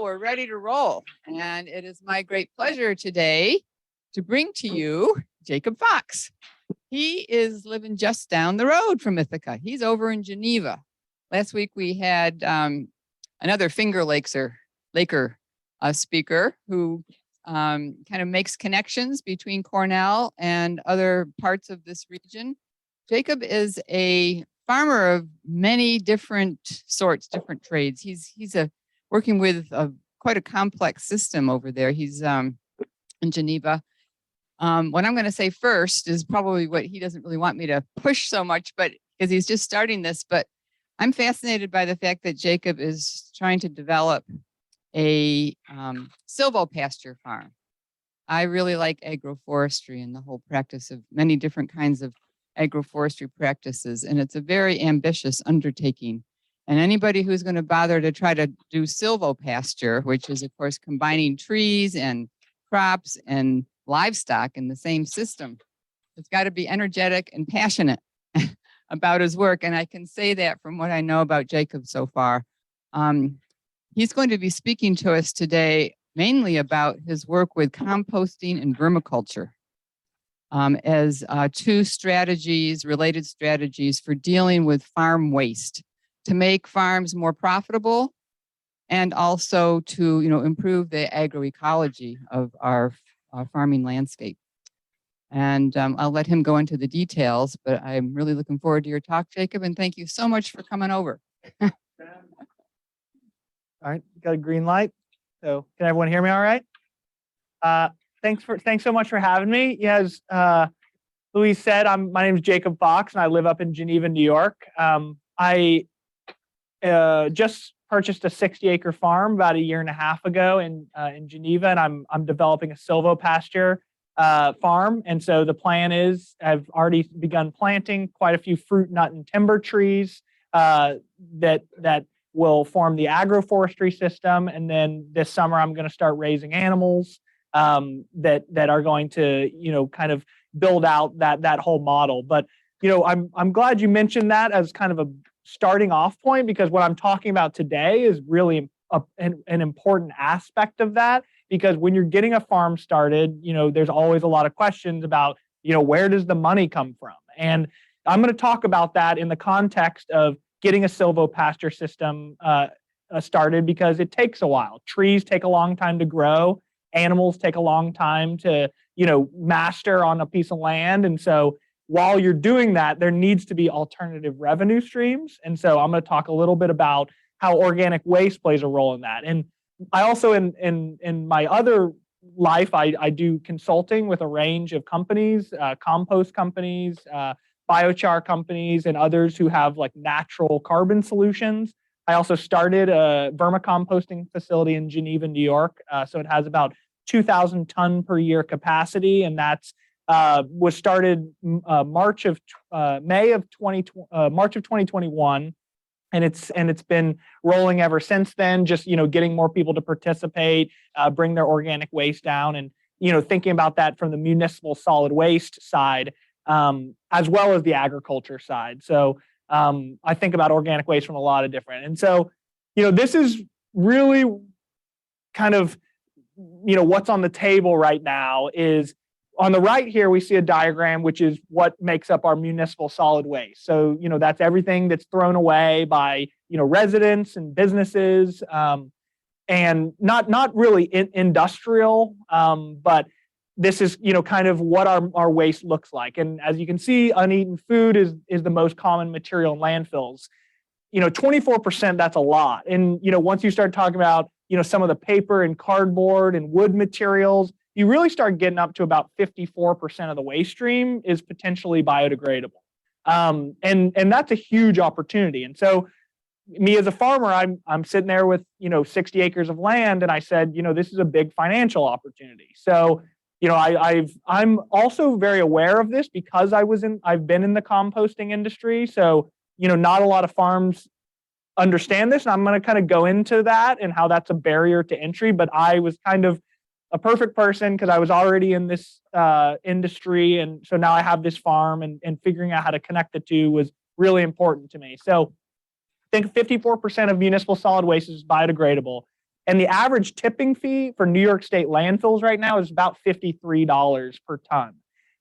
We're ready to roll, and it is my great pleasure today to bring to you Jacob Fox. He is living just down the road from Ithaca. He's over in Geneva. Last week we had another Finger Laker speaker who kind of makes connections between Cornell and other parts of this region. Jacob is a farmer of many different sorts, different trades. He's working with quite a complex system over there. He's in Geneva. What I'm going to say first is probably what he doesn't really want me to push so much, but because he's just starting this. But I'm fascinated by the fact that Jacob is trying to develop a silvopasture farm. I really like agroforestry and the whole practice of many different kinds of agroforestry practices, and it's a very ambitious undertaking. And anybody who's going to bother to try to do silvopasture, which is, of course, combining trees and crops and livestock in the same system, it's got to be energetic and passionate about his work. And I can say that from what I know about Jacob so far. He's going to be speaking to us today mainly about his work with composting and vermiculture as two related strategies for dealing with farm waste, to make farms more profitable and also to improve the agroecology of our farming landscape. And I'll let him go into the details, but I'm really looking forward to your talk, Jacob, and thank you so much for coming over. All right, got a green light. So can everyone hear me all right? Thanks so much for having me. As Louise said, my name is Jacob Fox, and I live up in Geneva, New York. I just purchased a 60-acre farm about a year and a half ago in Geneva, and I'm developing a silvopasture farm. And so the plan is I've already begun planting quite a few fruit, nut, and timber trees that will form the agroforestry system. And then this summer I'm going to start raising animals that are going to kind of build out that whole model. But I'm glad you mentioned that as kind of a starting off point, because what I'm talking about today is really an important aspect of that. Because when you're getting a farm started, there's always a lot of questions about, where does the money come from? And I'm going to talk about that in the context of getting a silvopasture system started, because it takes a while. Trees take a long time to grow. Animals take a long time to, master on a piece of land. And so while you're doing that, there needs to be alternative revenue streams. And so I'm going to talk a little bit about how organic waste plays a role in that. And I also, in my other life, I do consulting with a range of companies, compost companies, biochar companies, and others who have like natural carbon solutions. I also started a vermicomposting facility in Geneva, New York. So it has about 2,000 ton per year capacity, and that's was started March of 2021, and it's been rolling ever since then. Just getting more people to participate, bring their organic waste down, and thinking about that from the municipal solid waste side, as well as the agriculture side. So I think about organic waste from a lot of different. And so this is really kind of what's on the table right now. Is on the right here, we see a diagram, which is what makes up our municipal solid waste. So, that's everything that's thrown away by, residents and businesses, and not really industrial, but this is, kind of what our waste looks like. And as you can see, uneaten food is the most common material in landfills. 24%, that's a lot. And, once you start talking about, some of the paper and cardboard and wood materials, you really start getting up to about 54% of the waste stream is potentially biodegradable. And that's a huge opportunity. And so me as a farmer, I'm sitting there with, 60 acres of land, and I said, this is a big financial opportunity. So, I'm also very aware of this because I've been in the composting industry. So, not a lot of farms understand this, and I'm going to kind of go into that and how that's a barrier to entry. But I was kind of a perfect person because I was already in this industry. And so now I have this farm, and figuring out how to connect the two was really important to me. So I think 54% of municipal solid waste is biodegradable. And the average tipping fee for New York State landfills right now is about $53 per ton.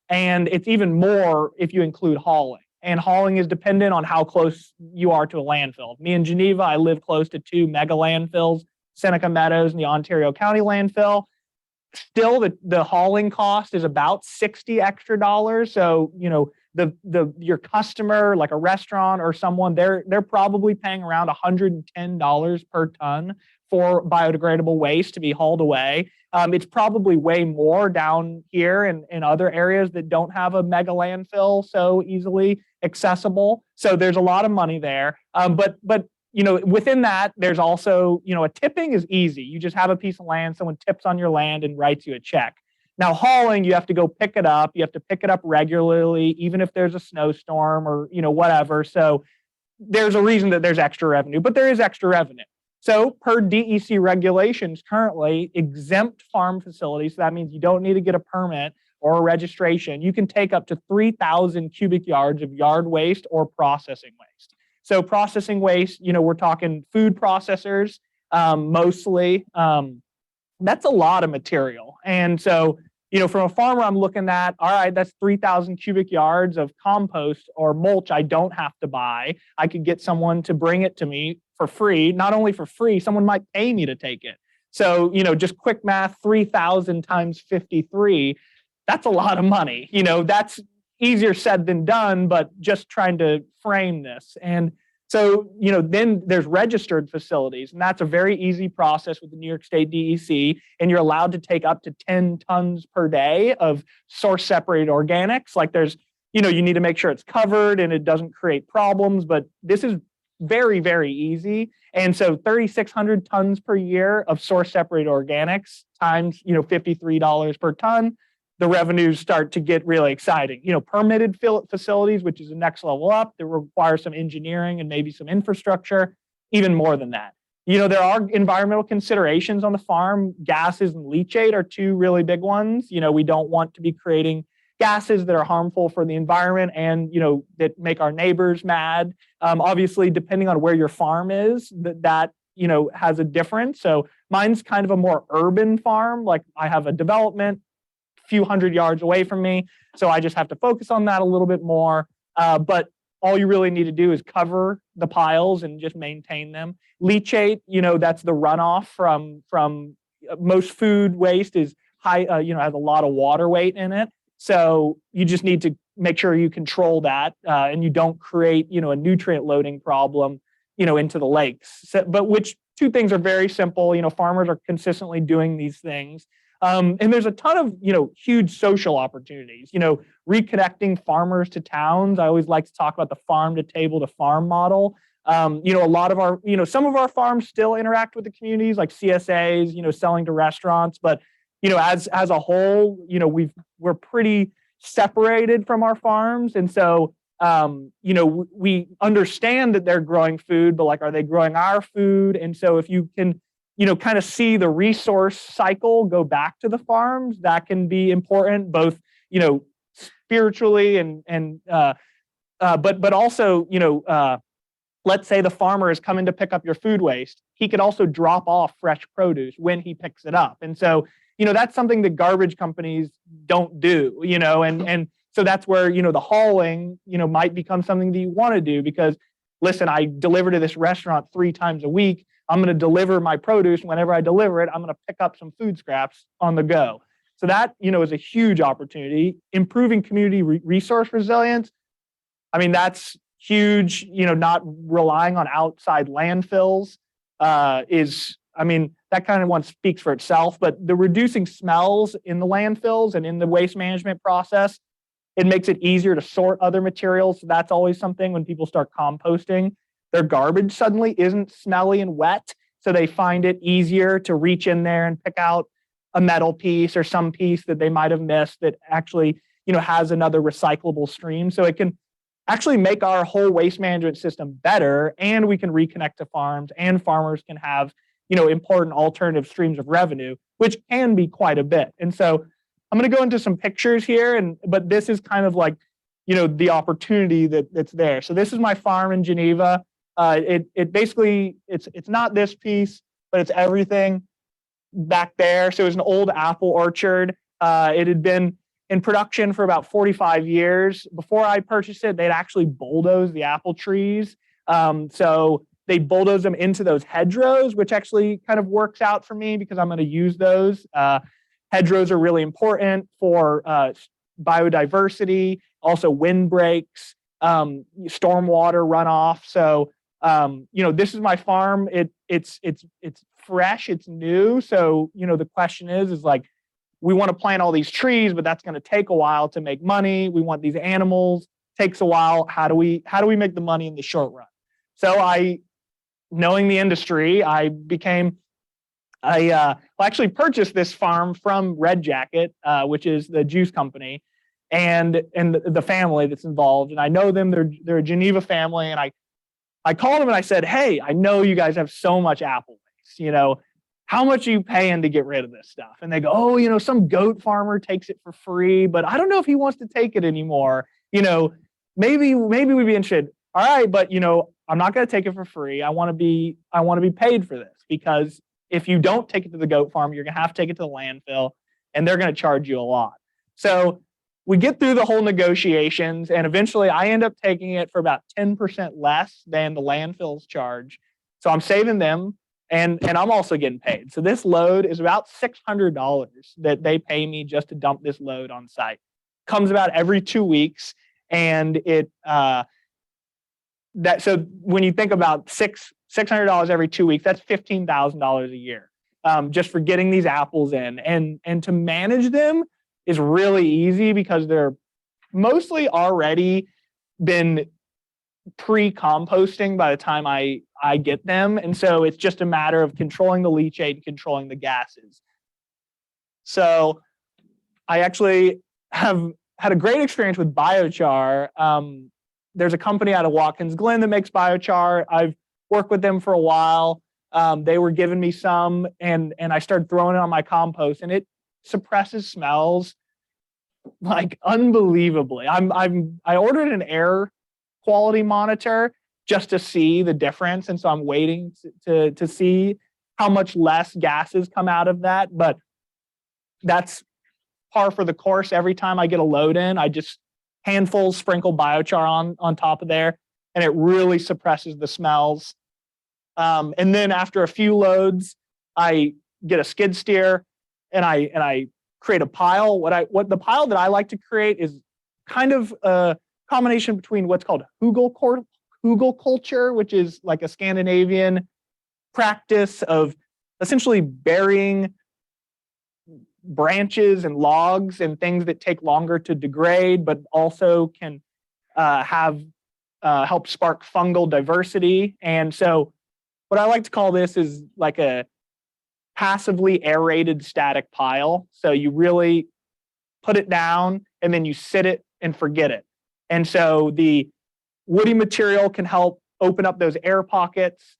And it's even more if you include hauling. And hauling is dependent on how close you are to a landfill. Me in Geneva, I live close to two mega landfills, Seneca Meadows and the Ontario County landfill. Still, the hauling cost is about $60 extra. So, your customer, like a restaurant or someone, they're probably paying around $110 per ton for biodegradable waste to be hauled away. It's probably way more down here in other areas that don't have a mega landfill so easily accessible. So there's a lot of money there. But within that, there's also, a tipping is easy. You just have a piece of land, someone tips on your land and writes you a check. Now, hauling, you have to go pick it up. You have to pick it up regularly, even if there's a snowstorm or, whatever. So there's a reason that there's extra revenue, but there is extra revenue. So per DEC regulations currently, exempt farm facilities, so that means you don't need to get a permit or a registration. You can take up to 3,000 cubic yards of yard waste or processing waste. So processing waste, we're talking food processors mostly. That's a lot of material. And so, from a farmer, I'm looking at, all right, that's 3,000 cubic yards of compost or mulch I don't have to buy. I could get someone to bring it to me for free. Not only for free, someone might pay me to take it. So, just quick math, 3,000 times 53, that's a lot of money. That's easier said than done, but just trying to frame this. And so, then there's registered facilities, and that's a very easy process with the New York State DEC, and you're allowed to take up to 10 tons per day of source separated organics. Like there's, you need to make sure it's covered and it doesn't create problems, but this is very, very easy. And so 3,600 tons per year of source separated organics times, $53 per ton. The revenues start to get really exciting. Permitted facilities, which is the next level up, that require some engineering and maybe some infrastructure, even more than that. There are environmental considerations on the farm. Gases and leachate are two really big ones. We don't want to be creating gases that are harmful for the environment and, that make our neighbors mad. Obviously, depending on where your farm is, that has a difference. So mine's kind of a more urban farm. Like I have a development few hundred yards away from me. So I just have to focus on that a little bit more. But all you really need to do is cover the piles and just maintain them. Leachate, that's the runoff from most food waste is high, has a lot of water weight in it. So you just need to make sure you control that and you don't create, a nutrient loading problem, into the lakes. So, but which two things are very simple. Farmers are consistently doing these things. And there's a ton of, huge social opportunities, reconnecting farmers to towns. I always like to talk about the farm to table to farm model. A lot of our, some of our farms still interact with the communities like CSAs, selling to restaurants, but, as a whole, we're pretty separated from our farms. And so, we understand that they're growing food, but like, are they growing our food? And so if you can, kind of see the resource cycle go back to the farms, that can be important, both, spiritually but also, let's say the farmer is coming to pick up your food waste. He could also drop off fresh produce when he picks it up. And so, that's something that garbage companies don't do, and so that's where, the hauling, might become something that you want to do because, listen, I deliver to this restaurant 3 times a week. I'm going to deliver my produce. Whenever I deliver it, I'm going to pick up some food scraps on the go. So that, is a huge opportunity. Improving community resource resilience. I mean, that's huge, not relying on outside landfills that kind of one speaks for itself, but the reducing smells in the landfills and in the waste management process, it makes it easier to sort other materials. So that's always something when people start composting. Their garbage suddenly isn't smelly and wet, so they find it easier to reach in there and pick out a metal piece or some piece that they might have missed that actually, has another recyclable stream. So it can actually make our whole waste management system better, and we can reconnect to farms, and farmers can have, important alternative streams of revenue, which can be quite a bit. And so I'm going to go into some pictures here, but this is kind of like, the opportunity that's there. So this is my farm in Geneva. It basically, it's not this piece. but it's everything back there. So it was an old apple orchard. It had been in production for about 45 years. Before I purchased it, they'd actually bulldozed the apple trees. So they bulldoze them into those hedgerows, which actually kind of works out for me because I'm going to use those. Hedgerows are really important for biodiversity, also windbreaks, stormwater runoff. So, this is my farm. It's fresh, it's new. So, the question is like, we want to plant all these trees, but that's going to take a while to make money. We want these animals, takes a while. How do we make the money in the short run? So knowing the industry, I actually purchased this farm from Red Jacket, which is the juice company, and the family that's involved. And I know them. They're a Geneva family. And I called them and I said, hey, I know you guys have so much apple waste. How much are you paying to get rid of this stuff? And they go, oh, some goat farmer takes it for free, but I don't know if he wants to take it anymore. Maybe we'd be interested. All right, but I'm not going to take it for free. I want to be paid for this, because if you don't take it to the goat farm, you're going to have to take it to the landfill, and they're going to charge you a lot. So we get through the whole negotiations, and eventually I end up taking it for about 10% less than the landfills charge. So I'm saving them, and I'm also getting paid. So this load is about $600 that they pay me just to dump this load on site. Comes about every 2 weeks, and so when you think about $600 every 2 weeks, that's $15,000 a year, just for getting these apples in. And to manage them is really easy because they're mostly already been pre-composting by the time I get them. And so it's just a matter of controlling the leachate and controlling the gases. So I actually have had a great experience with biochar. There's a company out of Watkins Glen that makes biochar. I've worked with them for a while. They were giving me some, and I started throwing it on my compost, and it suppresses smells like unbelievably. I ordered an air quality monitor just to see the difference, and so I'm waiting to see how much less gases come out of that. But that's par for the course. Every time I get a load in, I just handfuls sprinkle biochar on top of there, and it really suppresses the smells. And then after a few loads, I get a skid steer and I create a pile. What the pile that I like to create is kind of a combination between what's called hugel culture, which is like a Scandinavian practice of essentially burying branches and logs and things that take longer to degrade, but also can help spark fungal diversity. And so what I like to call this is like a passively aerated static pile. So you really put it down and then you sit it and forget it. And so the woody material can help open up those air pockets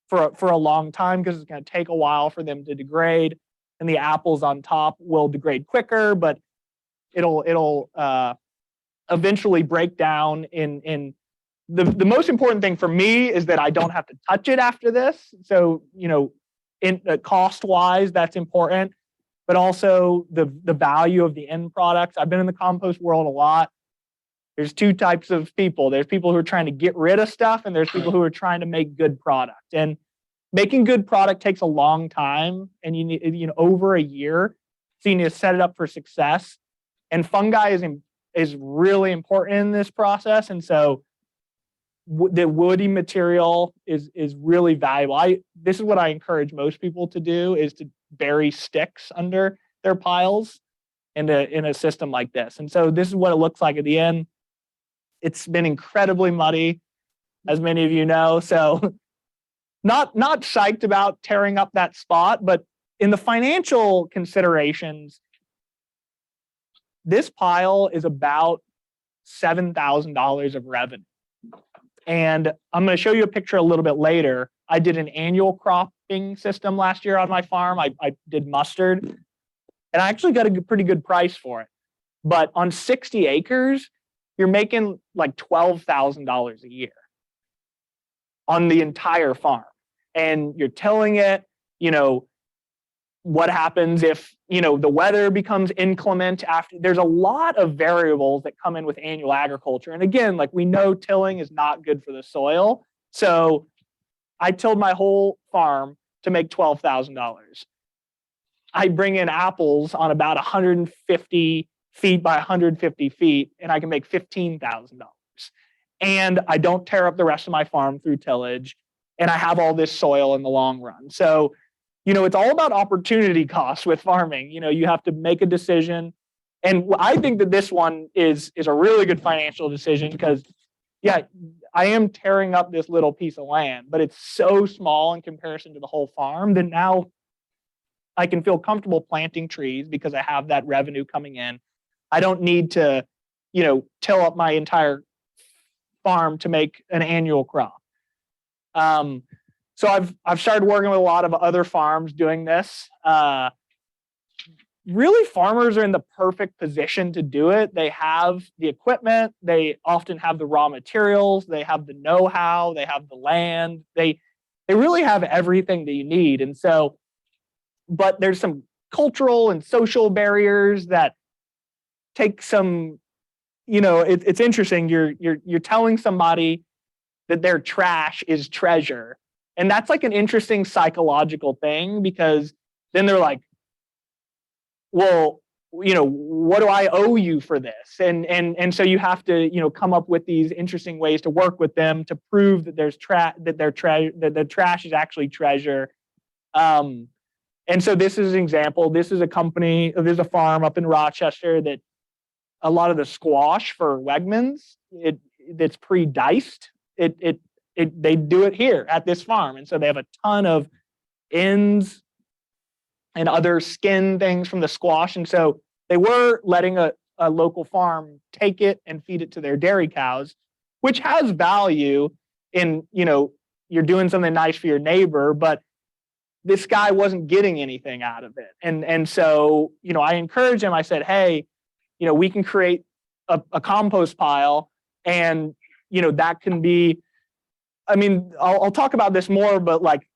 for a long time, because it's going to take a while for them to degrade. And the apples on top will degrade quicker, but it'll eventually break down in the most important thing for me is that I don't have to touch it after this. So, in cost wise, that's important, but also the value of the end products. I've been in the compost world a lot. There's two types of people. There's people who are trying to get rid of stuff, and there's people who are trying to make good product. And making good product takes a long time, and you need, over a year. So you need to set it up for success. And fungi is really important in this process. And so the woody material is really valuable. This is what I encourage most people to do, is to bury sticks under their piles in a system like this. And so this is what it looks like at the end. It's been incredibly muddy, as many of you know. So not psyched about tearing up that spot, but in the financial considerations, this pile is about $7,000 of revenue. And I'm going to show you a picture a little bit later. I did an annual cropping system last year on my farm. I did mustard, and I actually got a pretty good price for it. But on 60 acres, you're making like $12,000 a year on the entire farm. And you're tilling it, you know, what happens if, you know, the weather becomes inclement after. There's a lot of variables that come in with annual agriculture. And again, like we know tilling is not good for the soil. So I tilled my whole farm to make $12,000. I bring in apples on about 150 feet by 150 feet, and I can make $15,000. And I don't tear up the rest of my farm through tillage, and I have all this soil in the long run. So, you know, it's all about opportunity costs with farming. You know, you have to make a decision. And I think that this one is a really good financial decision because, yeah, I am tearing up this little piece of land, but it's so small in comparison to the whole farm that now I can feel comfortable planting trees because I have that revenue coming in. I don't need to, you know, till up my entire farm to make an annual crop. So I've started working with a lot of other farms doing this. Really, farmers are in the perfect position to do it. They have the equipment. They often have the raw materials. They have the know-how. They have the land. They really have everything that you need. And so, but there's some cultural and social barriers that take some, you know, it's interesting. You're telling somebody that their trash is treasure. And that's like an interesting psychological thing because then they're like, well, you know, what do I owe you for this? And so you have to, you know, come up with these interesting ways to work with them to prove that that the trash is actually treasure. And so this is an example. This is a company, there's a farm up in Rochester that a lot of the squash for Wegmans, it's pre-diced. They do it here at this farm. And so they have a ton of ends and other skin things from the squash. And so they were letting a local farm take it and feed it to their dairy cows, which has value in, you know, you're doing something nice for your neighbor, but this guy wasn't getting anything out of it. And so, you know, I encouraged him. I said, hey, you know, we can create a compost pile and, you know, that can be, I mean, I'll talk about this more, but like,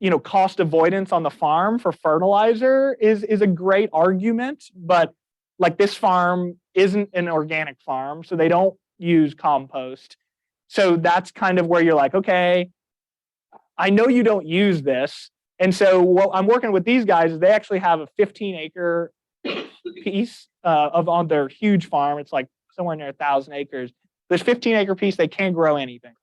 you know, cost avoidance on the farm for fertilizer is a great argument, but like this farm isn't an organic farm, so they don't use compost. So that's kind of where you're like, okay, I know you don't use this. And so what I'm working with these guys is they actually have a 15-acre piece on their huge farm. It's like somewhere near 1,000 acres. This 15-acre piece, they can't grow anything.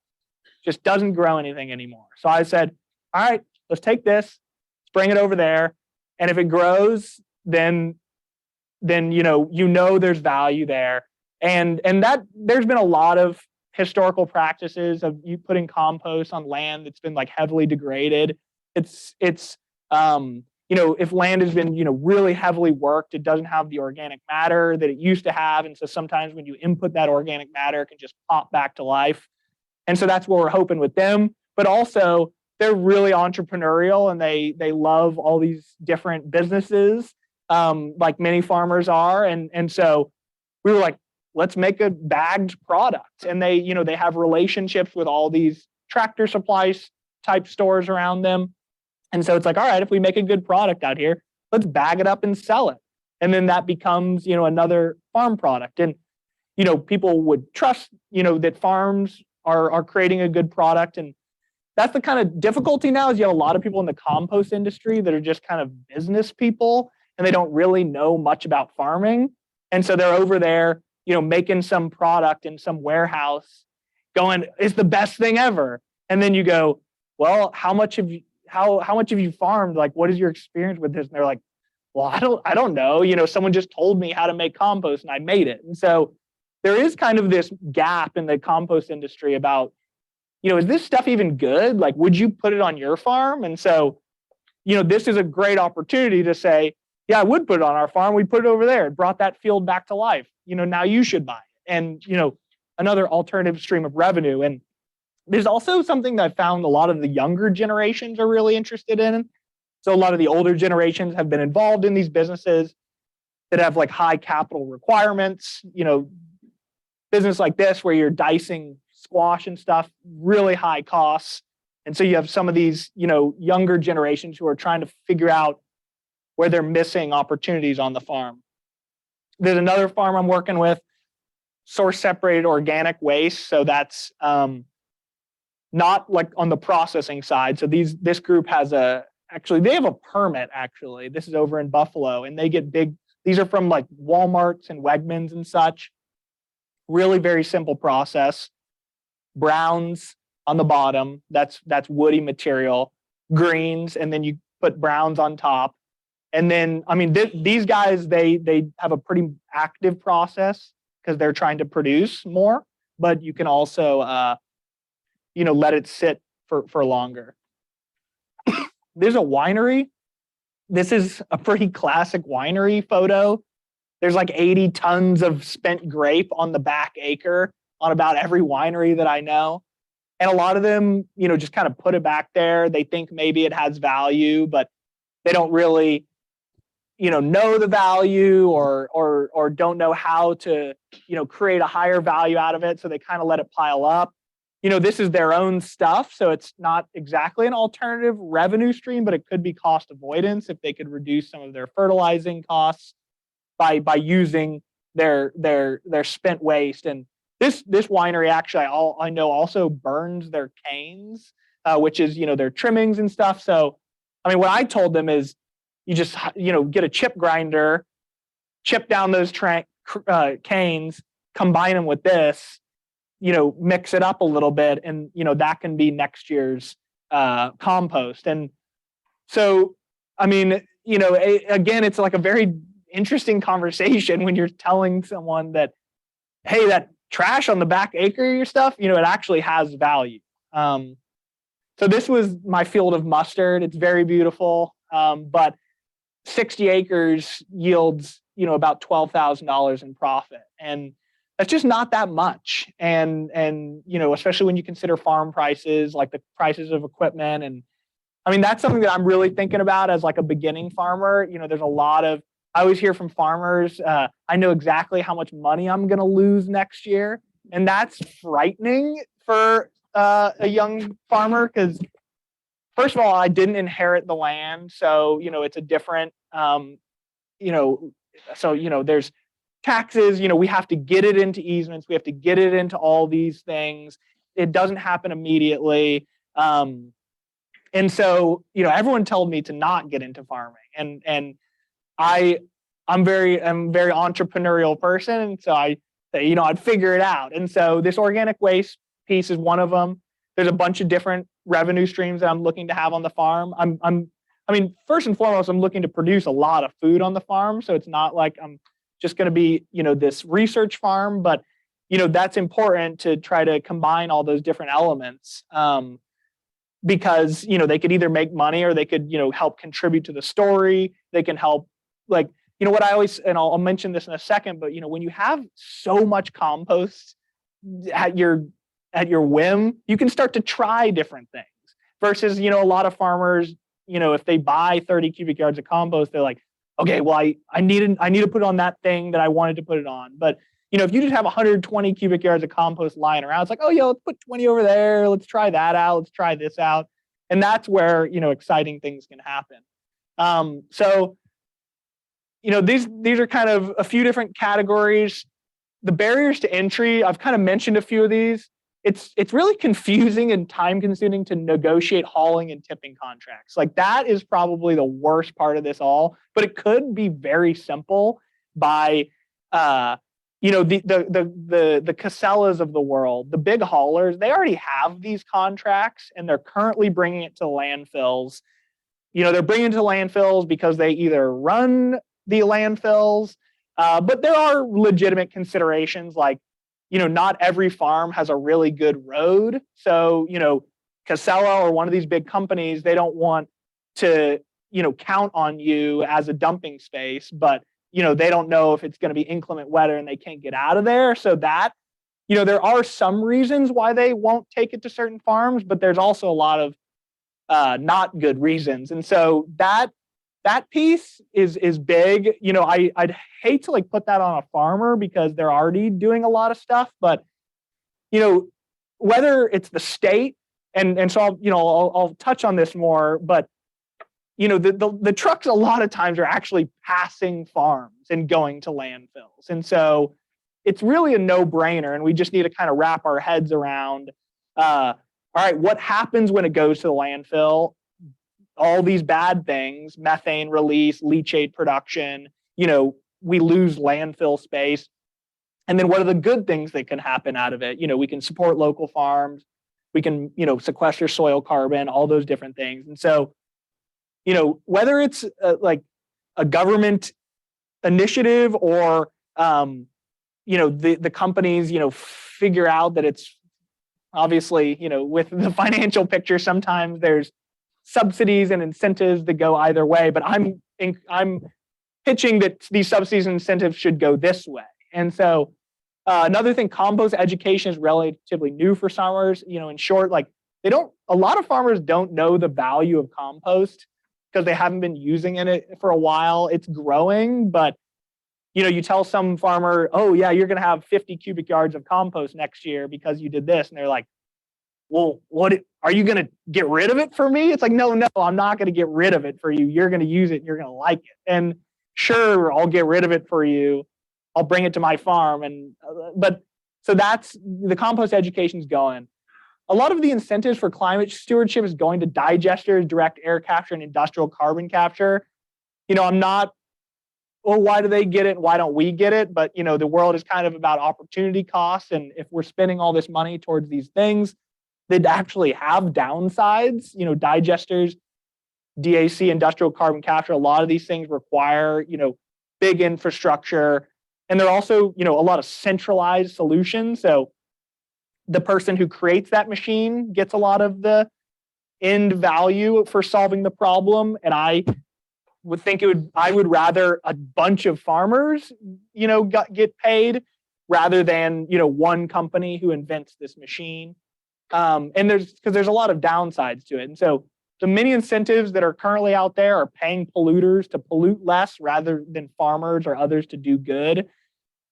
Just doesn't grow anything anymore. So I said, all right, let's take this, let's bring it over there. And if it grows, then you know there's value there. And that there's been a lot of historical practices of you putting compost on land that's been like heavily degraded. It's you know, if land has been, you know, really heavily worked, it doesn't have the organic matter that it used to have. And so sometimes when you input that organic matter, it can just pop back to life. And so that's what we're hoping with them. But also, they're really entrepreneurial and they love all these different businesses, like many farmers are. And so we were like, let's make a bagged product. And they, you know, they have relationships with all these tractor supplies type stores around them. And so it's like, all right, if we make a good product out here, let's bag it up and sell it. And then that becomes, you know, another farm product. And, you know, people would trust, you know, that farms are creating a good product. And that's the kind of difficulty now is you have a lot of people in the compost industry that are just kind of business people and they don't really know much about farming. And so they're over there, you know, making some product in some warehouse going, it's the best thing ever. And then you go, well, how much have you farmed? Like, what is your experience with this? And they're like, well, I don't know. You know, someone just told me how to make compost and I made it. And so there is kind of this gap in the compost industry about, you know, is this stuff even good? Like, would you put it on your farm? And so, you know, this is a great opportunity to say, yeah, I would put it on our farm. We put it over there. It brought that field back to life. You know, now you should buy it. And, you know, another alternative stream of revenue. And there's also something that I found a lot of the younger generations are really interested in. So a lot of the older generations have been involved in these businesses that have like high capital requirements, you know, business like this where you're dicing squash and stuff, really high costs. And so you have some of these, younger generations who are trying to figure out where they're missing opportunities on the farm. There's another farm I'm working with, source separated organic waste. So that's not like on the processing side. So this group has they have a permit actually. This is over in Buffalo, and they get these are from like Walmarts and Wegmans and such. Really very simple process. Browns on the bottom, that's woody material, greens, and then you put browns on top. And then, these guys, they have a pretty active process because they're trying to produce more, but you can also, let it sit for longer. There's a winery. This is a pretty classic winery photo. There's like 80 tons of spent grape on the back acre on about every winery that I know. And a lot of them, just kind of put it back there. They think maybe it has value, but they don't really, know the value or don't know how to, create a higher value out of it. So they kind of let it pile up. This is their own stuff. So it's not exactly an alternative revenue stream, but it could be cost avoidance if they could reduce some of their fertilizing costs by using their spent waste. And this winery actually, I know also burns their canes, which is, their trimmings and stuff. So, what I told them is you just, get a chip grinder, chip down those canes, combine them with this, mix it up a little bit, and, that can be next year's compost. And so, again, it's like a very interesting conversation when you're telling someone that, hey, that trash on the back acre of your stuff, it actually has value. So this was my field of mustard. It's very beautiful, but 60 acres yields, about $12,000 in profit. And that's just not that much. And especially when you consider farm prices, like the prices of equipment. And that's something that I'm really thinking about as like a beginning farmer. There's a lot of, I always hear from farmers, I know exactly how much money I'm going to lose next year. And that's frightening for a young farmer because, first of all, I didn't inherit the land. So, it's a different, there's taxes, we have to get it into easements. We have to get it into all these things. It doesn't happen immediately. And so, everyone told me to not get into farming. And I'm very entrepreneurial person. And so I'd figure it out. And so this organic waste piece is one of them. There's a bunch of different revenue streams that I'm looking to have on the farm. First and foremost, I'm looking to produce a lot of food on the farm. So it's not like I'm just going to be, this research farm, but, that's important to try to combine all those different elements. Because, they could either make money or they could, help contribute to the story. They can help, like, what I always, and I'll mention this in a second, but, when you have so much compost at your whim, you can start to try different things versus, a lot of farmers, if they buy 30 cubic yards of compost, they're like, okay, well, I need to put it on that thing that I wanted to put it on. But, if you just have 120 cubic yards of compost lying around, it's like, oh, yeah, let's put 20 over there. Let's try that out. Let's try this out. And that's where, exciting things can happen. So, these are kind of a few different categories. The barriers to entry, I've kind of mentioned a few of these. It's really confusing and time consuming to negotiate hauling and tipping contracts. Like that is probably the worst part of this all, but it could be very simple by, the Casellas of the world, the big haulers, they already have these contracts and they're currently bringing it to landfills. They're bringing it to landfills because they either run the landfills, but there are legitimate considerations like, not every farm has a really good road. So, Casella or one of these big companies, they don't want to, count on you as a dumping space, but, they don't know if it's going to be inclement weather and they can't get out of there. So that, there are some reasons why they won't take it to certain farms, but there's also a lot of not good reasons. And so that piece is big. I'd hate to like put that on a farmer because they're already doing a lot of stuff, but whether it's the state and so I'll touch on this more, but the trucks a lot of times are actually passing farms and going to landfills. And so it's really a no-brainer, and we just need to kind of wrap our heads around, all right, what happens when it goes to the landfill? All these bad things, methane release, leachate production, we lose landfill space. And then what are the good things that can happen out of it? We can support local farms, we can, sequester soil carbon, all those different things. And so, whether it's like a government initiative or, the companies, figure out that it's obviously, with the financial picture, sometimes there's subsidies and incentives that go either way, but I'm pitching that these subsidies and incentives should go this way. And so another thing, compost education is relatively new for farmers. In short, like a lot of farmers don't know the value of compost because they haven't been using it for a while. It's growing, but you tell some farmer, oh yeah, you're going to have 50 cubic yards of compost next year because you did this. And they're like, well, what are you going to get rid of it for me? It's like, no, I'm not going to get rid of it for you. You're going to use it and you're going to like it. And sure, I'll get rid of it for you. I'll bring it to my farm. But so that's the compost education's going. A lot of the incentives for climate stewardship is going to digesters, direct air capture, and industrial carbon capture. I'm not, well, why do they get it? Why don't we get it? But, the world is kind of about opportunity costs. And if we're spending all this money towards these things, they'd actually have downsides. Digesters, DAC, industrial carbon capture, a lot of these things require, big infrastructure. And they're also, a lot of centralized solutions. So the person who creates that machine gets a lot of the end value for solving the problem. And I would rather a bunch of farmers, get paid rather than, one company who invents this machine. And there's a lot of downsides to it. And so the many incentives that are currently out there are paying polluters to pollute less rather than farmers or others to do good.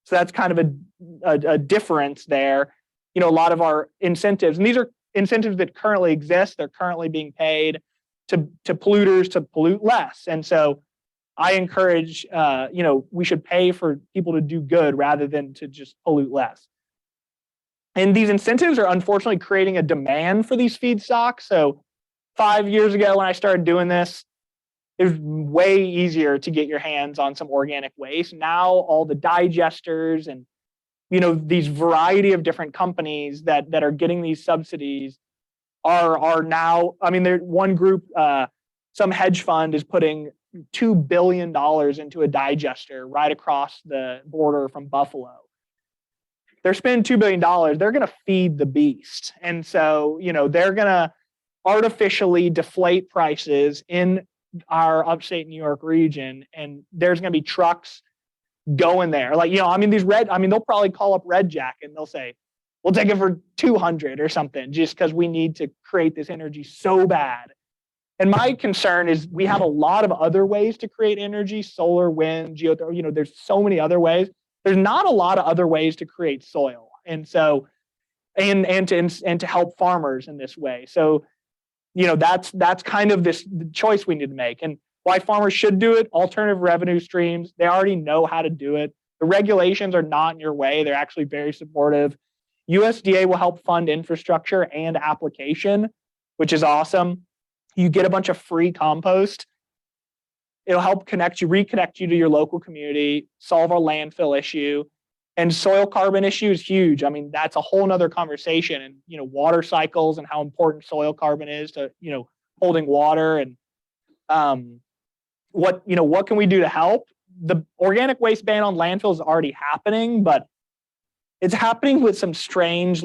So that's kind of a difference there. A lot of our incentives, and these are incentives that currently exist, they're currently being paid to polluters to pollute less. And so I encourage, we should pay for people to do good rather than to just pollute less. And these incentives are unfortunately creating a demand for these feedstocks. So 5 years ago when I started doing this, it was way easier to get your hands on some organic waste. Now all the digesters and these variety of different companies that are getting these subsidies are now, there's one group, some hedge fund is putting $2 billion into a digester right across the border from Buffalo. They're spending $2 billion. They're going to feed the beast. And so, they're going to artificially deflate prices in our upstate New York region. And there's going to be trucks going there. They'll probably call up Red Jack and they'll say, we'll take it for 200 or something just because we need to create this energy so bad. And my concern is we have a lot of other ways to create energy, solar, wind, geothermal, there's so many other ways. There's not a lot of other ways to create soil. And so, and to help farmers in this way. So, that's kind of the choice we need to make. And why farmers should do it, alternative revenue streams, they already know how to do it. The regulations are not in your way. They're actually very supportive. USDA will help fund infrastructure and application, which is awesome. You get a bunch of free compost. It'll help reconnect you to your local community, solve our landfill issue. And soil carbon issue is huge. That's a whole nother conversation. And, water cycles and how important soil carbon is to, holding water. And what can we do to help? The organic waste ban on landfills is already happening, but it's happening with some strange,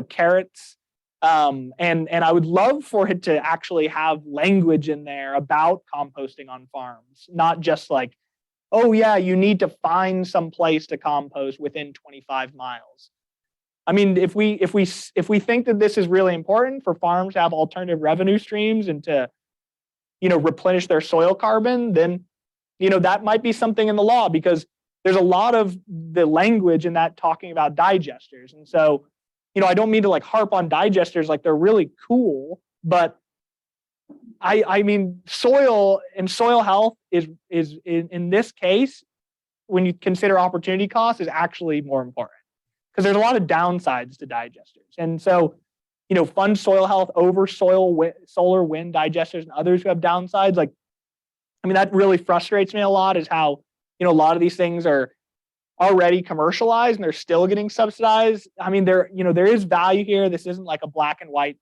carrots. And I would love for it to actually have language in there about composting on farms, not just like, oh yeah, you need to find some place to compost within 25 miles. If we think that this is really important for farms to have alternative revenue streams and to, replenish their soil carbon, then, that might be something in the law, because there's a lot of the language in that talking about digesters. And so I don't mean to like harp on digesters, like they're really cool, but I mean, soil and soil health is in this case, when you consider opportunity cost, is actually more important because there's a lot of downsides to digesters. And so, fund soil health over solar, wind digesters and others who have downsides. Like, I mean, that really frustrates me a lot, is how, a lot of these things are already commercialized and they're still getting subsidized. I mean, there is value here. This isn't like a black and white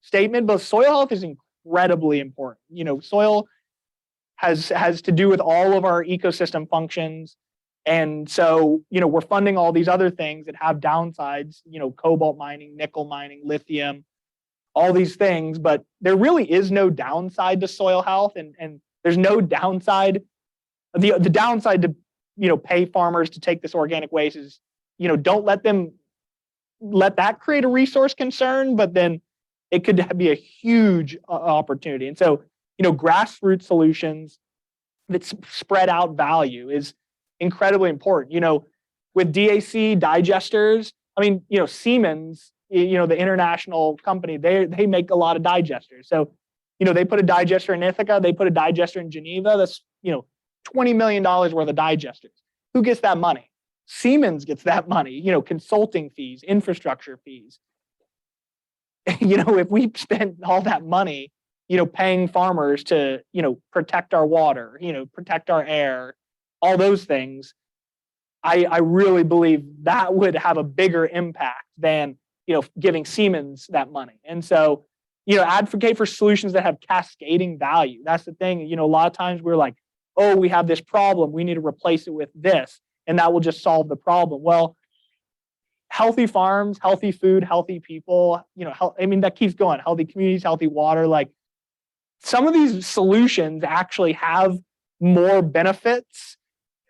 statement, but soil health is incredibly important. Soil has to do with all of our ecosystem functions. And so, we're funding all these other things that have downsides, cobalt mining, nickel mining, lithium, all these things, but there really is no downside to soil health, and there's no downside. The downside to, pay farmers to take this organic waste is, don't let that create a resource concern, but then it could be a huge opportunity. And so, grassroots solutions that spread out value is incredibly important. With DAC digesters, I mean, Siemens, the international company, they make a lot of digesters. So, they put a digester in Ithaca, they put a digester in Geneva. That's, $20 million worth of digesters. Who gets that money? Siemens gets that money, consulting fees, infrastructure fees. If we spent all that money, paying farmers to, protect our water, protect our air, all those things, I really believe that would have a bigger impact than, giving Siemens that money. And so, advocate for solutions that have cascading value. That's the thing. A lot of times we're like, oh, we have this problem, we need to replace it with this, and that will just solve the problem. Well, healthy farms, healthy food, healthy people, I mean, that keeps going. Healthy communities, healthy water. Like, some of these solutions actually have more benefits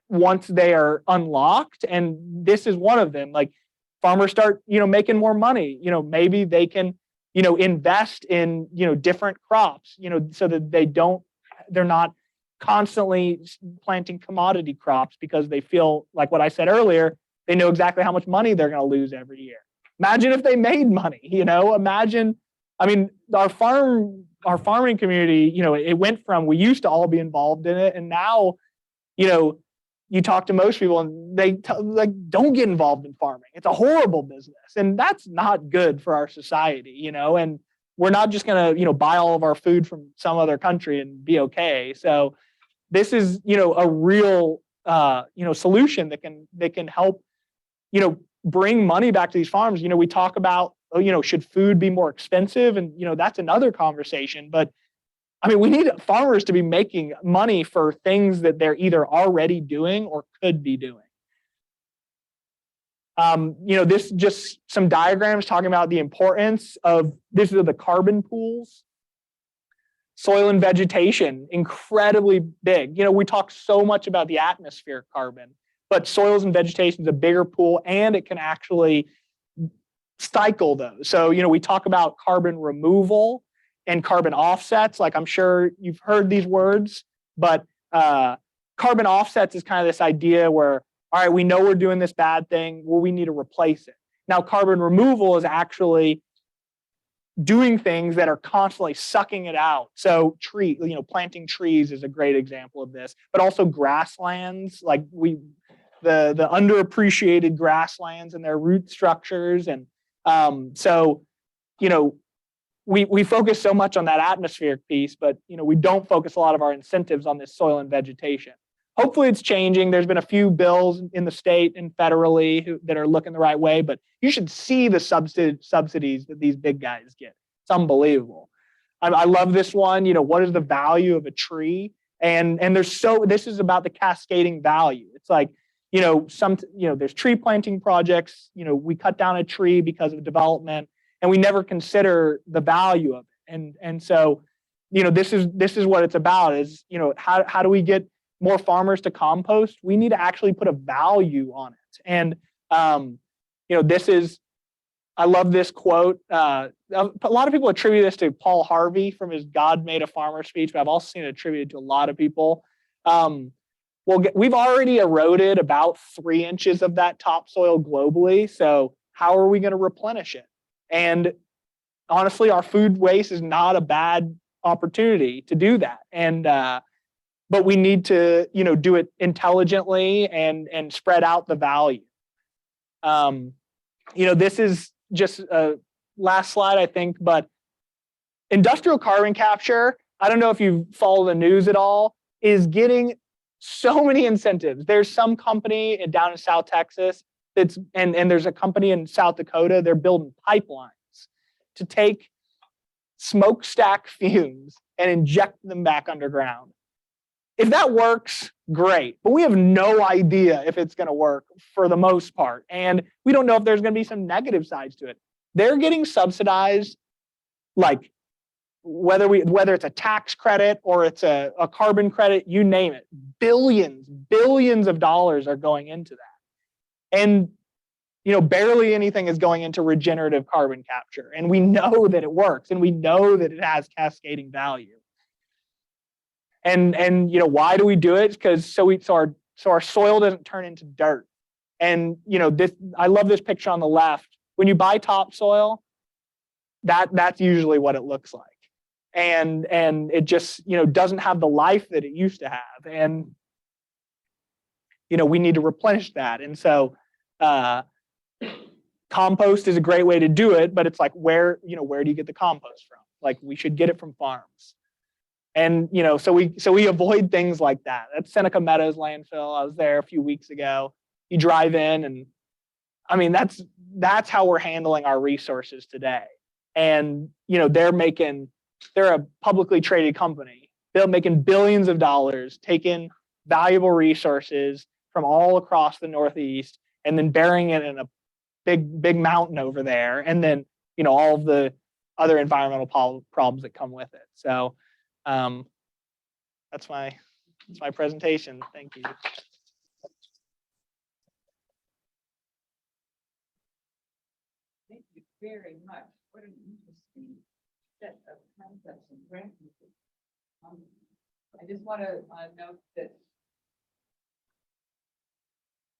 once they are unlocked. And this is one of them. Like, farmers start, making more money. Maybe they can, invest in, different crops, so that they're not constantly planting commodity crops because they feel like what I said earlier, they know exactly how much money they're going to lose every year. Imagine if they made money, imagine, I mean, our farming community, it went from, we used to all be involved in it. And now, you talk to most people and they don't get involved in farming. It's a horrible business. And that's not good for our society, and we're not just going to, buy all of our food from some other country and be okay. So this is, a real, solution that can help, bring money back to these farms. We talk about, should food be more expensive? And, that's another conversation. But I mean, we need farmers to be making money for things that they're either already doing or could be doing. This just some diagrams talking about the importance of, this is the carbon pools. Soil and vegetation, incredibly big. We talk so much about the atmospheric carbon, but soils and vegetation is a bigger pool, and it can actually cycle those. So, we talk about carbon removal and carbon offsets. Like, I'm sure you've heard these words, but carbon offsets is kind of this idea where, all right, we know we're doing this bad thing, well, we need to replace it. Now, carbon removal is actually doing things that are constantly sucking it out. So planting trees is a great example of this, but also grasslands, like the underappreciated grasslands and their root structures. And we focus so much on that atmospheric piece, but we don't focus a lot of our incentives on this soil and vegetation. Hopefully it's changing. There's been a few bills in the state and federally that are looking the right way, but you should see the subsidies that these big guys get. It's unbelievable. I love this one. What is the value of a tree? And this is about the cascading value. It's like, there's tree planting projects. We cut down a tree because of development, and we never consider the value of it. And so, this is what it's about, is, how do we get more farmers to compost? We need to actually put a value on it. And, I love this quote. A lot of people attribute this to Paul Harvey from his God Made a Farmer speech, but I've also seen it attributed to a lot of people. We've already eroded about 3 inches of that topsoil globally. So how are we going to replenish it? And honestly, our food waste is not a bad opportunity to do that. And but we need to, do it intelligently and spread out the value. This is just a last slide, I think, but industrial carbon capture, I don't know if you follow the news at all, is getting so many incentives. There's some company down in South Texas and there's a company in South Dakota, they're building pipelines to take smokestack fumes and inject them back underground. If that works, great. But we have no idea if it's going to work for the most part. And we don't know if there's going to be some negative sides to it. They're getting subsidized, like whether it's a tax credit or it's a carbon credit, you name it. Billions of dollars are going into that. And barely anything is going into regenerative carbon capture. And we know that it works, and we know that it has cascading value. And why do we do it? Because so our soil doesn't turn into dirt. And I love this picture on the left. When you buy topsoil, that's usually what it looks like. And it just doesn't have the life that it used to have. And we need to replenish that. And so compost is a great way to do it, but it's like where do you get the compost from? Like, we should get it from farms. And so we avoid things like that. That's Seneca Meadows landfill. I was there a few weeks ago. You drive in, and I mean that's how we're handling our resources today. And they're a publicly traded company. They're making billions of dollars, taking valuable resources from all across the Northeast, and then burying it in a big mountain over there, and then all of the other environmental problems that come with it. So that's my presentation. Thank you. Thank you very much. What an interesting set of concepts and practices. I just want to note that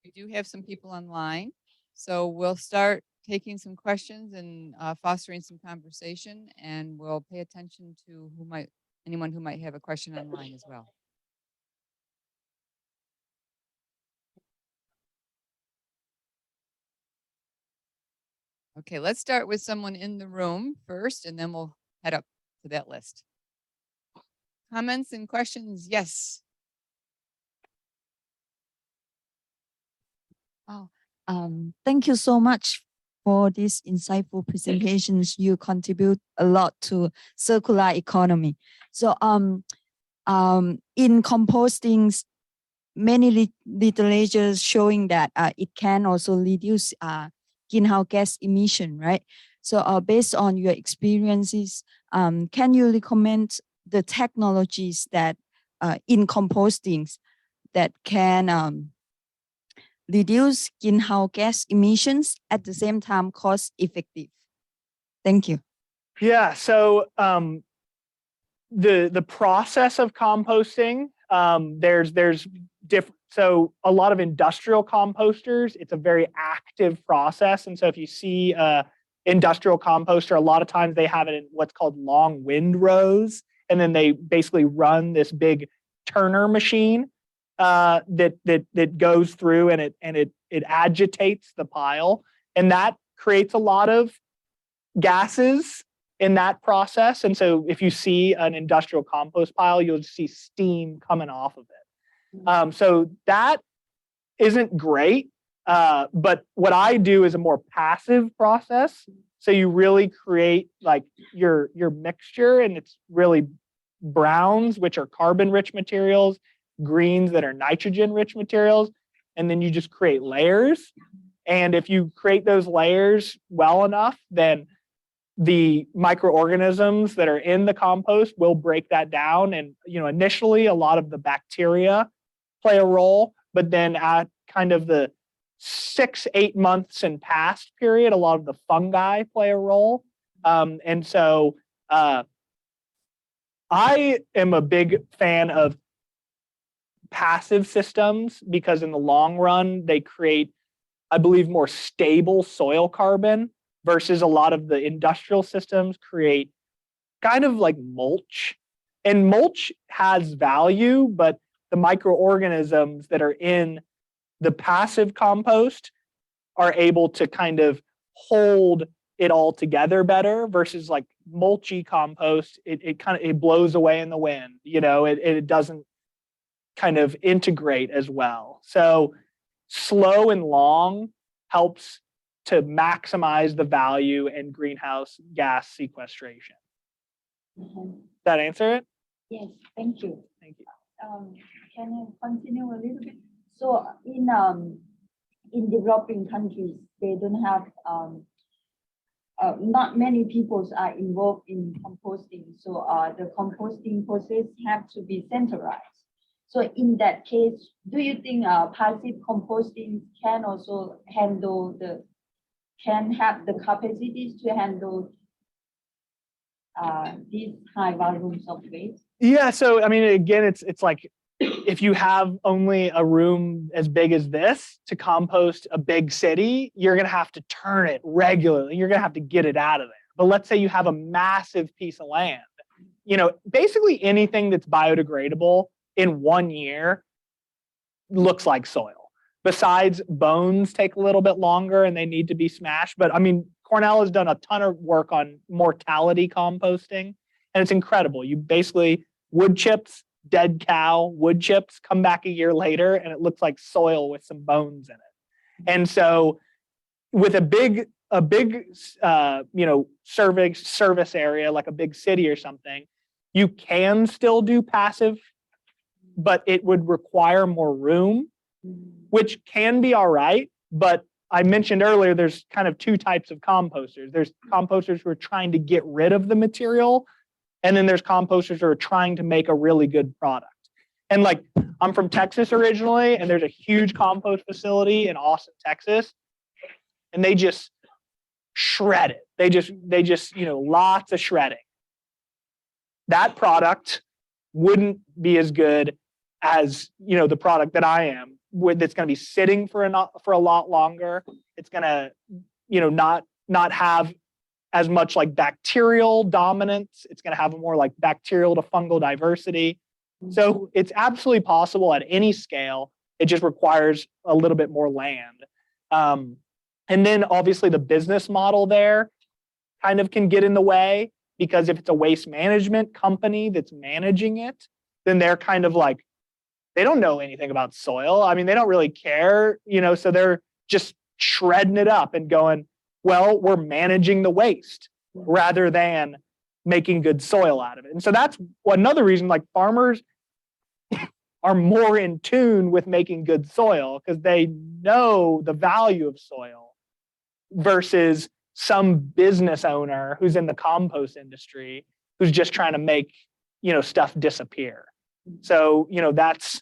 we do have some people online, so we'll start taking some questions and fostering some conversation, and we'll pay attention to anyone who might have a question online as well. Okay, let's start with someone in the room first, and then we'll head up to that list. Comments and questions? Yes. Oh, thank you so much for these insightful presentations. You contribute a lot to circular economy. So, in composting, many literatures showing that it can also reduce greenhouse gas emission, right? So, based on your experiences, can you recommend the technologies that in composting that can reduce greenhouse gas emissions at the same time cost effective? Thank you. Yeah, so the process of composting, there's different. So a lot of industrial composters, it's a very active process. And so if you see industrial composter, a lot of times they have it in what's called long windrows, and then they basically run this big turner machine that goes through and it agitates the pile, and that creates a lot of gases in that process. And so if you see an industrial compost pile, you'll see steam coming off of it. So that isn't great. But what I do is a more passive process. So you really create like your mixture, and it's really browns, which are carbon-rich materials, greens that are nitrogen-rich materials, and then you just create layers. And if you create those layers well enough, then the microorganisms that are in the compost will break that down. And initially, a lot of the bacteria play a role, but then at kind of the 6-8 months and past period, a lot of the fungi play a role. And so I am a big fan of passive systems because in the long run, they create I believe, more stable soil carbon versus a lot of the industrial systems create kind of like mulch. And mulch has value, but the microorganisms that are in the passive compost are able to kind of hold it all together better versus like mulchy compost. It blows away in the wind, it doesn't kind of integrate as well. So slow and long helps to maximize the value in greenhouse gas sequestration. Mhm. That answer it? Yes, thank you. Thank you. Can I continue a little bit? So in developing countries, they don't have not many people are involved in composting. So the composting process have to be centralized. So in that case, do you think passive composting can also can have the capacities to handle these high volumes of waste? Yeah. So, I mean, again, it's like if you have only a room as big as this to compost a big city, you're going to have to turn it regularly. You're going to have to get it out of there. But let's say you have a massive piece of land, basically anything that's biodegradable in 1 year looks like soil. Besides, bones take a little bit longer and they need to be smashed. But I mean, Cornell has done a ton of work on mortality composting, and it's incredible. You basically wood chips, dead cow, wood chips, come back a year later, and it looks like soil with some bones in it. And so, with a big service area like a big city or something, you can still do passive, but it would require more room, which can be all right. But I mentioned earlier, there's kind of two types of composters. There's composters who are trying to get rid of the material, and then there's composters who are trying to make a really good product. And like, I'm from Texas originally, and there's a huge compost facility in Austin, Texas, and they just shred it. They just lots of shredding. That product wouldn't be as good as the product that I am, that's going to be sitting for a lot longer. It's going to not have as much like bacterial dominance. It's going to have a more like bacterial to fungal diversity. So it's absolutely possible at any scale. It just requires a little bit more land. And then obviously the business model there kind of can get in the way, because if it's a waste management company that's managing it, then they're kind of like, they don't know anything about soil. I mean, they don't really care, so they're just shredding it up and going, well, we're managing the waste rather than making good soil out of it. And so that's another reason, like, farmers are more in tune with making good soil because they know the value of soil versus some business owner who's in the compost industry who's just trying to make, stuff disappear. So, that's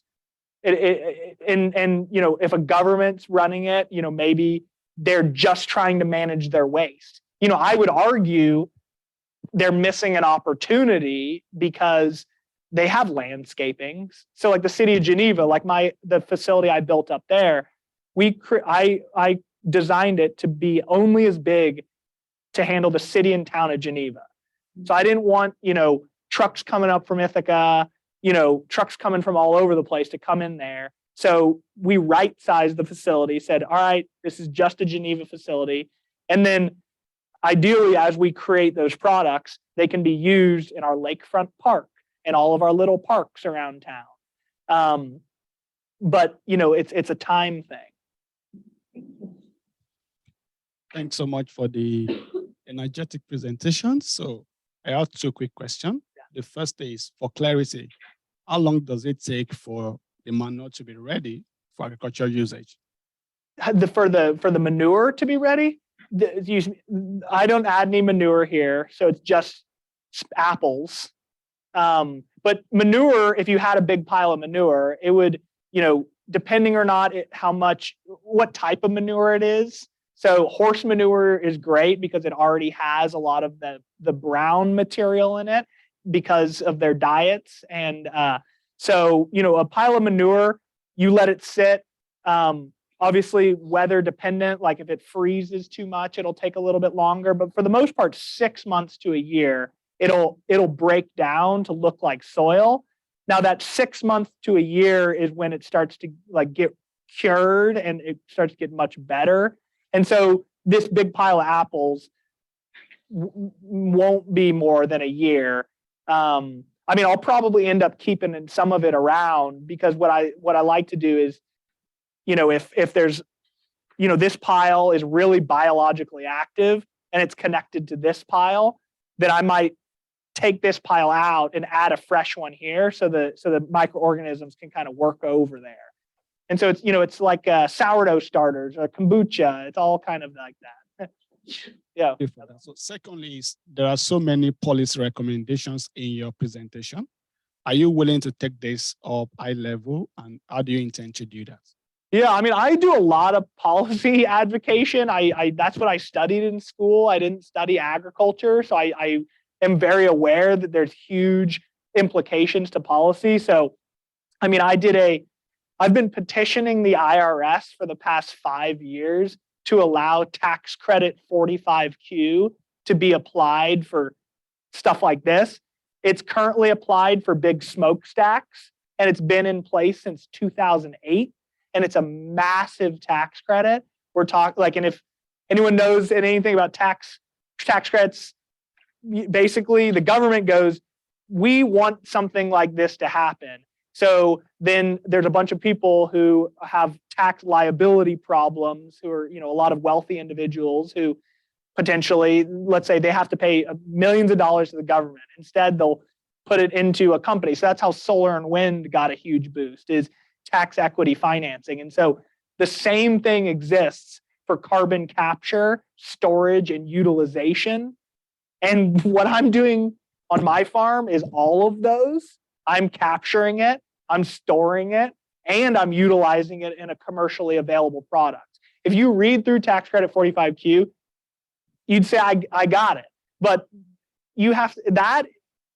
it. And if a government's running it, maybe they're just trying to manage their waste. I would argue they're missing an opportunity because they have landscaping. So like the city of Geneva, like the facility I built up there, I designed it to be only as big to handle the city and town of Geneva. So I didn't want, trucks coming up from Ithaca, trucks coming from all over the place to come in there. So we right-sized the facility, said, all right, this is just a Geneva facility. And then ideally, as we create those products, they can be used in our lakefront park and all of our little parks around town. But, it's a time thing. Thanks so much for the energetic presentation. So I have two quick questions. The first is for clarity. How long does it take for the manure to be ready for agricultural usage? For the manure to be ready, I don't add any manure here, so it's just apples. But manure, if you had a big pile of manure, it would, depending or not what type of manure it is. So horse manure is great because it already has a lot of the brown material in it because of their diets. And so, a pile of manure, you let it sit. Obviously, weather dependent, like if it freezes too much, it'll take a little bit longer. But for the most part, 6 months to a year, it'll break down to look like soil. Now that 6 months to a year is when it starts to like get cured and it starts to get much better. And so this big pile of apples won't be more than a year. I mean, I'll probably end up keeping some of it around because what I like to do is, if there's, this pile is really biologically active and it's connected to this pile, then I might take this pile out and add a fresh one here so the microorganisms can kind of work over there. And so it's like sourdough starters or kombucha. It's all kind of like that. Yeah. So secondly, there are so many policy recommendations in your presentation. Are you willing to take this up high level, and how do you intend to do that? Yeah, I mean, I do a lot of policy advocacy. That's what I studied in school. I didn't study agriculture, so I am very aware that there's huge implications to policy. So, I mean, I've been petitioning the IRS for the past 5 years to allow tax credit 45Q to be applied for stuff like this. It's currently applied for big smokestacks, and it's been in place since 2008. And it's a massive tax credit. We're talking and if anyone knows anything about tax credits, basically the government goes, we want something like this to happen. So then there's a bunch of people who have tax liability problems, who are, a lot of wealthy individuals who potentially, let's say they have to pay millions of dollars to the government. Instead, they'll put it into a company. So that's how solar and wind got a huge boost, is tax equity financing. And so the same thing exists for carbon capture, storage, and utilization. And what I'm doing on my farm is all of those. I'm capturing it, I'm storing it, and I'm utilizing it in a commercially available product. If you read through tax credit 45Q, you'd say, I got it. But you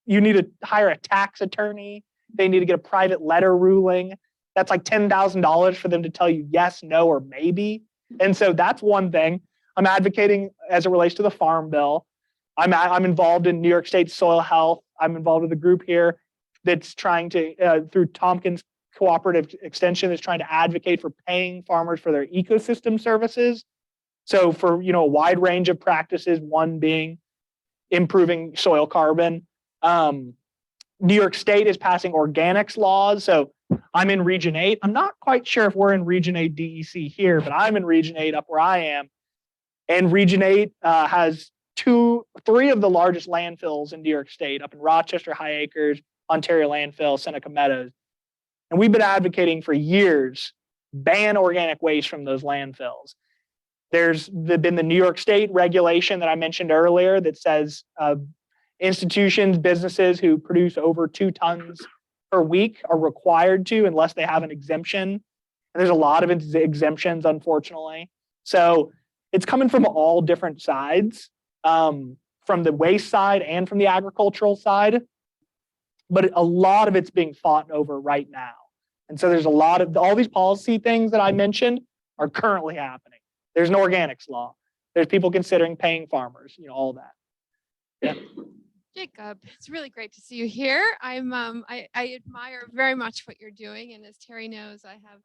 need to hire a tax attorney. They need to get a private letter ruling. That's like $10,000 for them to tell you yes, no, or maybe. And so that's one thing. I'm advocating as it relates to the Farm Bill. I'm involved in New York State soil health. I'm involved with a group here that's trying to, through Tompkins Cooperative Extension, is trying to advocate for paying farmers for their ecosystem services. So for, a wide range of practices, one being improving soil carbon. New York State is passing organics laws. So I'm in Region 8. I'm not quite sure if we're in Region 8 DEC here, but I'm in Region 8 up where I am. And Region 8 has three of the largest landfills in New York State, up in Rochester, High Acres, Ontario Landfill, Seneca Meadows. And we've been advocating for years, ban organic waste from those landfills. There's been the New York State regulation that I mentioned earlier that says institutions, businesses who produce over 2 tons per week are required to, unless they have an exemption. And there's a lot of exemptions, unfortunately. So it's coming from all different sides, from the waste side and from the agricultural side. But a lot of it's being fought over right now. And so there's a lot of all these policy things that I mentioned are currently happening. There's an organics law. There's people considering paying farmers, all that. Yeah. Jacob, it's really great to see you here. I admire very much what you're doing, and as Terry knows, I have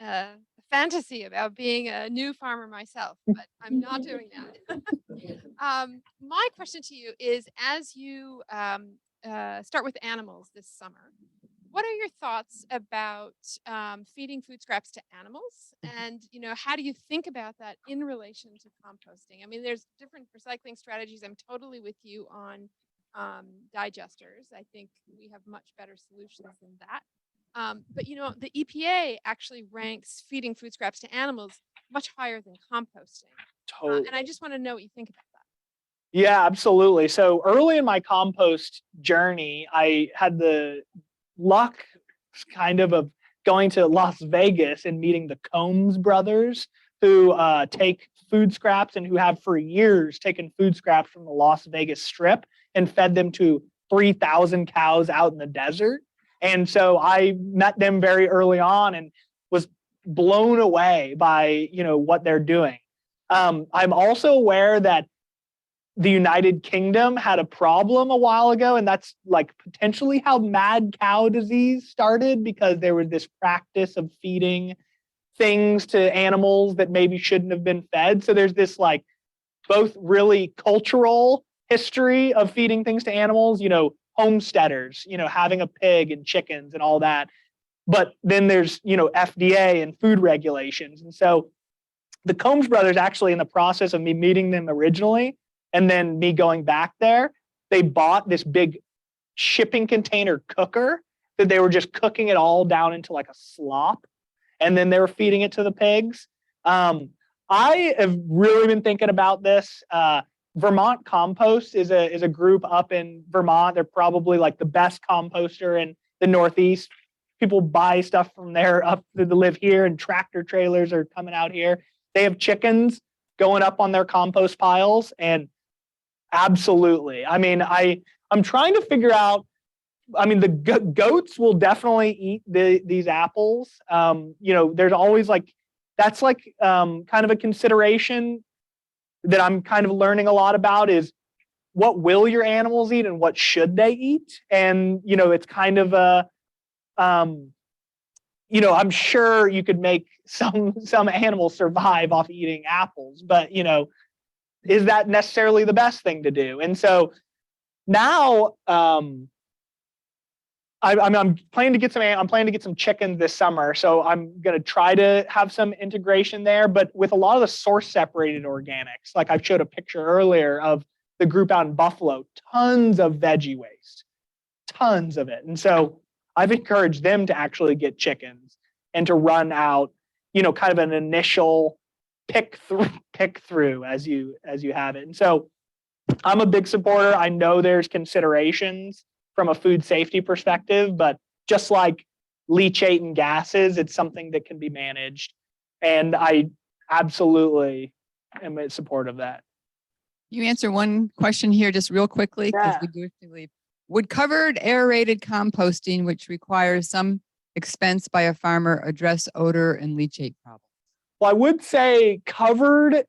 a fantasy about being a new farmer myself, but I'm not doing that. My question to you is, as you start with animals this summer, what are your thoughts about feeding food scraps to animals? And, how do you think about that in relation to composting? I mean, there's different recycling strategies. I'm totally with you on digesters. I think we have much better solutions than that. But, the EPA actually ranks feeding food scraps to animals much higher than composting. Totally. And I just want to know what you think about that. Yeah, absolutely. So early in my compost journey, I had the luck kind of going to Las Vegas and meeting the Combs brothers, who take food scraps and who have for years taken food scraps from the Las Vegas Strip and fed them to 3,000 cows out in the desert. And so I met them very early on and was blown away by, what they're doing. I'm also aware that the United Kingdom had a problem a while ago, and that's like potentially how mad cow disease started, because there was this practice of feeding things to animals that maybe shouldn't have been fed. So there's this like both really cultural history of feeding things to animals, homesteaders, having a pig and chickens and all that. But then there's, FDA and food regulations. And so the Combs brothers, actually, in the process of me meeting them originally, and then me going back there, they bought this big shipping container cooker that they were just cooking it all down into like a slop. And then they were feeding it to the pigs. I have really been thinking about this. Vermont Compost is a group up in Vermont. They're probably like the best composter in the Northeast. People buy stuff from there up to live here, and tractor trailers are coming out here. They have chickens going up on their compost piles, and absolutely. I mean, I'm trying to figure out. I mean, the goats will definitely eat these apples. There's always like, that's like kind of a consideration that I'm kind of learning a lot about, is what will your animals eat and what should they eat? And, it's kind of a, I'm sure you could make some animals survive off eating apples, but, is that necessarily the best thing to do? And so now, I'm planning to get some chickens this summer. So I'm going to try to have some integration there, but with a lot of the source separated organics, like I showed a picture earlier of the group out in Buffalo, tons of veggie waste, tons of it. And so I've encouraged them to actually get chickens and to run out, kind of an initial pick through as you have it. And so I'm a big supporter. I know there's considerations from a food safety perspective, but just like leachate and gases, it's something that can be managed. And I absolutely am in support of that. You answer one question here just real quickly, because Yeah. we do have to leave. Would covered aerated composting, which requires some expense by a farmer, address odor and leachate problems? Well, I would say covered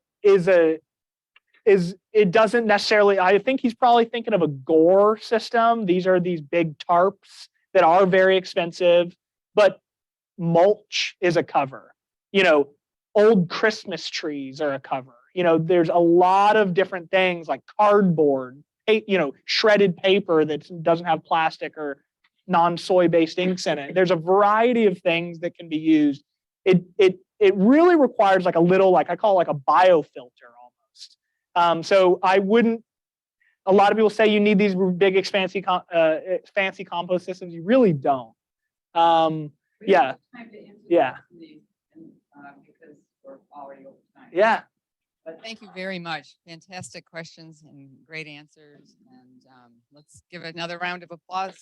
it doesn't necessarily, I think he's probably thinking of a gore system. These are these big tarps that are very expensive, but mulch is a cover. Old Christmas trees are a cover. There's a lot of different things like cardboard, shredded paper that doesn't have plastic or non-soy based inks in it. There's a variety of things that can be used. It really requires like a little, like I call it like a biofilter almost. So I wouldn't. A lot of people say you need these big, fancy compost systems. You really don't. Yeah. Because we're already over time. Yeah. But thank you very much. Fantastic questions and great answers. And let's give another round of applause.